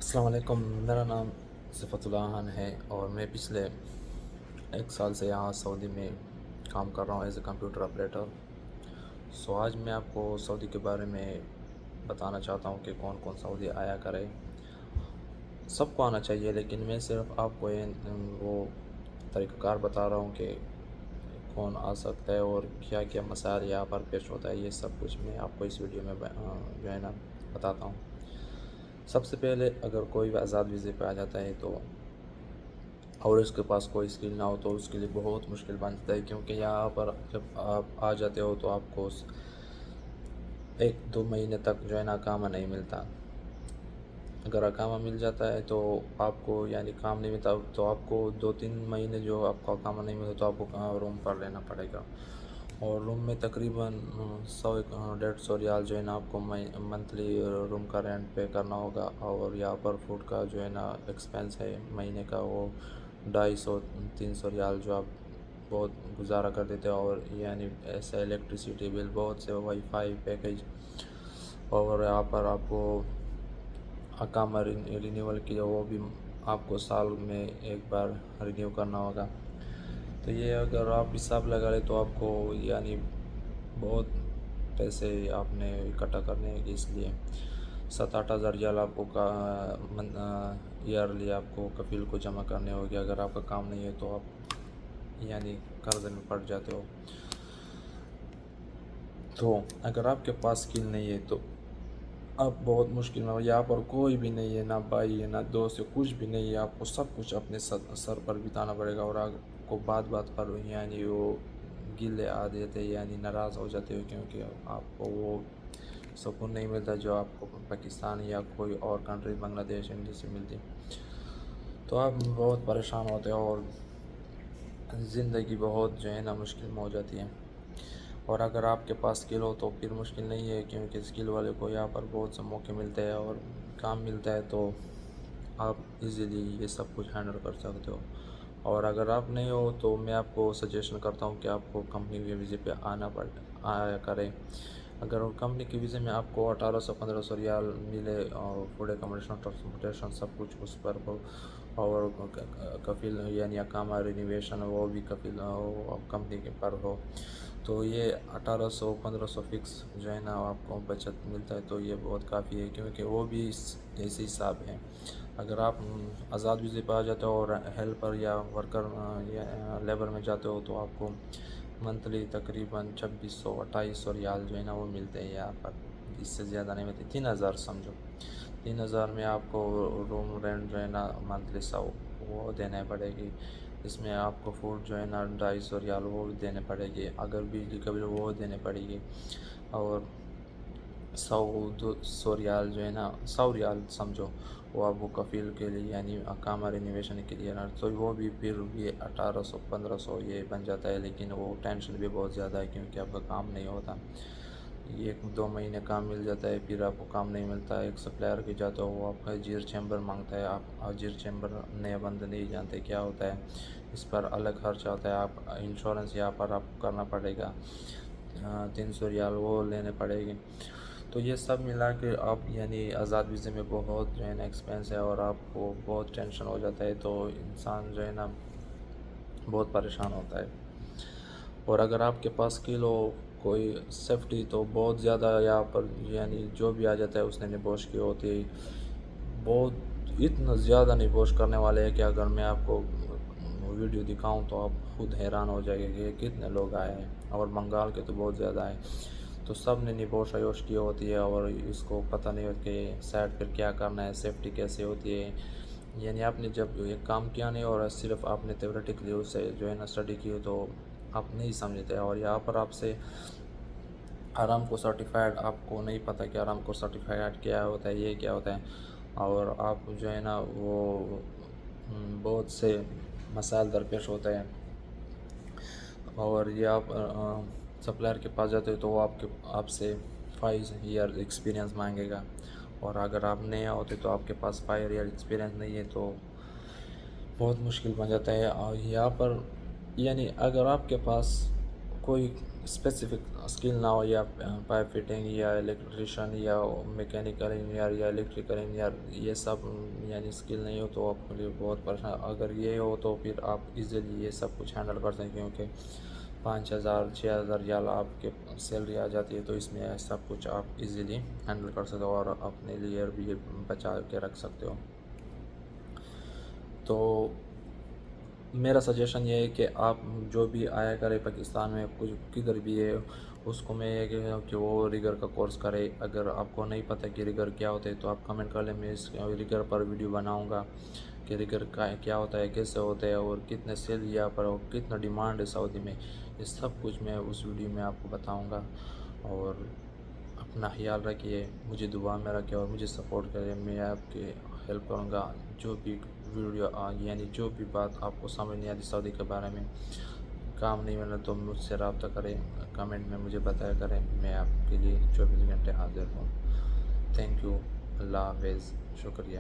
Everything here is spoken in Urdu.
السلام علیکم، میرا نام صفت اللہ خان ہے اور میں پچھلے 1 سال سے یہاں سعودی میں کام کر رہا ہوں ایز اے کمپیوٹر آپریٹر۔ آج میں آپ کو سعودی کے بارے میں بتانا چاہتا ہوں کہ کون کون سعودی آیا کرے۔ سب کو آنا چاہیے، لیکن میں صرف آپ کو وہ طریقہ کار بتا رہا ہوں کہ کون آ سکتا ہے اور کیا کیا مسائل یہاں پر پیش ہوتا ہے۔ یہ سب کچھ میں آپ کو اس ویڈیو میں جو ہے نا بتاتا ہوں۔ سب سے پہلے اگر کوئی بھی آزاد ویزے پہ آ جاتا ہے تو اور اس کے پاس کوئی اسکل نہ ہو تو اس کے لیے بہت مشکل بن جاتا ہے، کیونکہ یہاں پر جب آپ آ جاتے ہو تو آپ کو 1-2 مہینے تک جو ہے نا اقامہ نہیں ملتا۔ اگر اقامہ مل جاتا ہے تو آپ کو کام نہیں ملتا تو آپ کو 2-3 مہینے جو آپ کو اقامہ نہیں ملتا تو آپ کو روم پر لینا پڑے گا، اور روم میں تقریباً 100-150 ریال جو ہے نا آپ کو منتھلی روم کا رینٹ پے کرنا ہوگا، اور یہاں پر فوڈ کا جو ہے نا ایکسپینس ہے مہینے کا، وہ 250-300 ریال جو آپ بہت گزارا کر دیتے ہیں، اور ایسے الیکٹریسٹی بل، بہت سے وائی فائی پیکج، اور یہاں پر آپ کو اقامہ رینیول کی وہ بھی آپ کو سال میں 1 بار رینیو کرنا ہوگا۔ تو یہ اگر آپ حساب لگا لیں تو آپ کو بہت پیسے آپ نے اکٹھا کرنے ہیں، اس لیے 7-8 ہزار ریال آپ کو ایئرلی آپ کو کفیل کو جمع کرنے ہوگی۔ اگر آپ کا کام نہیں ہے تو آپ قرض میں پڑ جاتے ہو۔ تو اگر آپ کے پاس اسکل نہیں ہے تو آپ بہت مشکل میں، یہاں پر کوئی بھی نہیں ہے، نہ بھائی ہے نہ دوست ہے، کچھ بھی نہیں ہے۔ آپ کو سب کچھ اپنے سر پر بتانا پڑے گا، اور آپ کو بات بات پر وہ گلے آ جاتے ناراض ہو جاتے ہو، کیونکہ آپ کو وہ سکون نہیں ملتا جو آپ کو پاکستان یا کوئی اور کنٹری، بنگلہ دیش، انڈیا سے ملتی۔ تو آپ بہت پریشان ہوتے ہو اور زندگی بہت جو ہے نا مشکل میں ہو جاتی ہے۔ اور اگر آپ کے پاس اسکل ہو تو پھر مشکل نہیں ہے، کیونکہ اسکل والے کو یہاں پر بہت سے موقع ملتے ہیں اور کام ملتا ہے، تو آپ ایزیلی یہ سب کچھ ہینڈل کر سکتے ہو۔ اور اگر آپ نہیں ہو تو میں آپ کو سجیشن کرتا ہوں کہ آپ کو کمپنی کے ویزے پہ آیا کرے۔ اگر کمپنی کے ویزے میں آپ کو 1800-1500 ریال ملے، اور فوڈ اکاموڈیشن، ٹرانسپورٹیشن سب کچھ اس پر ہو، اور کفیل اقامہ رینویشن وہ بھی کفیل کمپنی کے پر ہو، تو یہ 1800-1500 فکس جو ہے نا آپ کو بچت ملتا ہے، تو یہ بہت کافی ہے، کیونکہ وہ بھی ایسے حساب ہے۔ اگر آپ آزاد ویزے پہ آ جاتے ہو اور ہیلپر یا ورکر یا لیبر میں جاتے ہو تو آپ کو منتھلی تقریباً 2600-2800 ریال جو ہے نا وہ ملتے ہیں یہاں پر، اس سے زیادہ نہیں ملتے۔ 3000 سمجھو، 3000 میں آپ کو روم رینٹ جو ہے نا منتھلی 100 وہ دینے پڑے گی، اس میں آپ کو فوڈ جو ہے نا 250 ریال وہ بھی دینے پڑے گی، اگر بجلی کا بل وہ دینے پڑے گی، اور 100-200 ریال جو ہے نا 100 ریال سمجھو وہ آپ کو کفیل کے لیے اقامہ رینویشن کے لیے نا، تو وہ بھی پھر یہ 1800-1500 یہ بن جاتا ہے، لیکن وہ ٹینشن بھی بہت زیادہ ہے، کیونکہ آپ کا کام نہیں ہوتا۔ 1-2 مہینے کام مل جاتا ہے، پھر آپ کو کام نہیں ملتا ہے۔ ایک سپلائر کے جاتے ہو، وہ آپ کا اجیر چیمبر مانگتا ہے، آپ اجیر چیمبر نئے بند نہیں جانتے کیا ہوتا ہے، اس پر الگ خرچ ہوتا ہے۔ آپ انشورنس یہاں پر آپ کو کرنا پڑے گا، 300 ریال وہ لینے پڑے گی، تو یہ سب ملا کے آپ آزاد ویزے میں بہت جو ہے نا ایکسپینس ہے، اور آپ کو بہت ٹینشن ہو جاتا ہے، تو انسان جو ہے نا بہت پریشان ہوتا ہے۔ اور اگر آپ کے پاس اسکل ہو، کوئی سیفٹی، تو بہت زیادہ یہاں پر جو بھی آ جاتا ہے اس نے نبوش کی ہوتی ہے، بہت اتنا زیادہ نبوش کرنے والے ہیں کہ اگر میں آپ کو ویڈیو دکھاؤں تو آپ خود حیران ہو جائے گے کہ کتنے لوگ آئے ہیں، اور بنگال کے تو بہت زیادہ آئے، تو سب نے نبوش عیوش کی ہوتی ہے، اور اس کو پتہ نہیں ہوتا کہ سائٹ پر کیا کرنا ہے، سیفٹی کیسے ہوتی ہے، آپ نے جب یہ کام کیا نہیں اور صرف آپ نے تھیوریٹیکلی اسے جو ہے نا اسٹڈی کی ہو تو آپ نہیں سمجھتے، اور یہاں پر آپ سے آرام کو سرٹیفائڈ، آپ کو نہیں پتہ کہ آرام کو سرٹیفائڈ کیا ہوتا ہے، یہ کیا ہوتا ہے، اور آپ جو ہے نا وہ بہت سے مسائل درپیش ہوتے ہیں، اور یہ آپ سپلائر کے پاس جاتے ہو تو وہ آپ سے 5 ایئر ایکسپیرینس مانگے گا، اور اگر آپ نئے ہوتے تو آپ کے پاس 5 ایئر ایکسپیرینس نہیں ہے تو بہت مشکل بن جاتا ہے۔ اور یہاں پر اگر آپ کے پاس کوئی اسپیسیفک اسکل نہ ہو، یا پائپ فٹنگ یا الیکٹریشین یا میکینیکل انجینئر یا الیکٹریکل انجینئر، یہ سب یعنی اسکل نہیں ہو تو آپ کے لیے بہت پریشان. اگر یہ ہو تو پھر آپ ایزیلی یہ سب کچھ ہینڈل کر سکیں، کیونکہ 5,000 6,000 ریال آپ کے سیلری آ جاتی ہے، تو اس میں سب کچھ آپ ایزیلی ہینڈل کر سکتے ہو اور اپنے لیے بھی بچا کے رکھ سکتے ہو. تو میرا سجیشن یہ ہے کہ آپ جو بھی آیا کرے پاکستان میں کچھ کدھر بھی ہے، اس کو میں یہ کہوں کہ وہ ریگر کا کورس کرے. اگر آپ کو نہیں پتہ کہ ریگر کیا ہوتا ہے تو آپ کمنٹ کر لیں، میں اس ریگر پر ویڈیو بناؤں گا کہ ریگر کا کیا ہوتا ہے، کیسے ہوتا ہے، اور کتنے سیل یہاں پر اور کتنا ڈیمانڈ ہے سعودی میں. یہ سب کچھ میں اس ویڈیو میں آپ کو بتاؤں گا. اور اپنا خیال رکھیے، مجھے دعا میں رکھے اور مجھے سپورٹ کرے. میں آپ کی ہیلپ کروں گا. جو بھی ویڈیو یعنی جو بھی بات آپ کو سمجھ نہیں آتی سعودی کے بارے میں، کام نہیں ملا تو مجھ سے رابطہ کریں، کمنٹ میں مجھے بتایا کریں. میں آپ کے لیے 24 گھنٹے حاضر ہوں. Thank you. اللہ حافظ. شکریہ.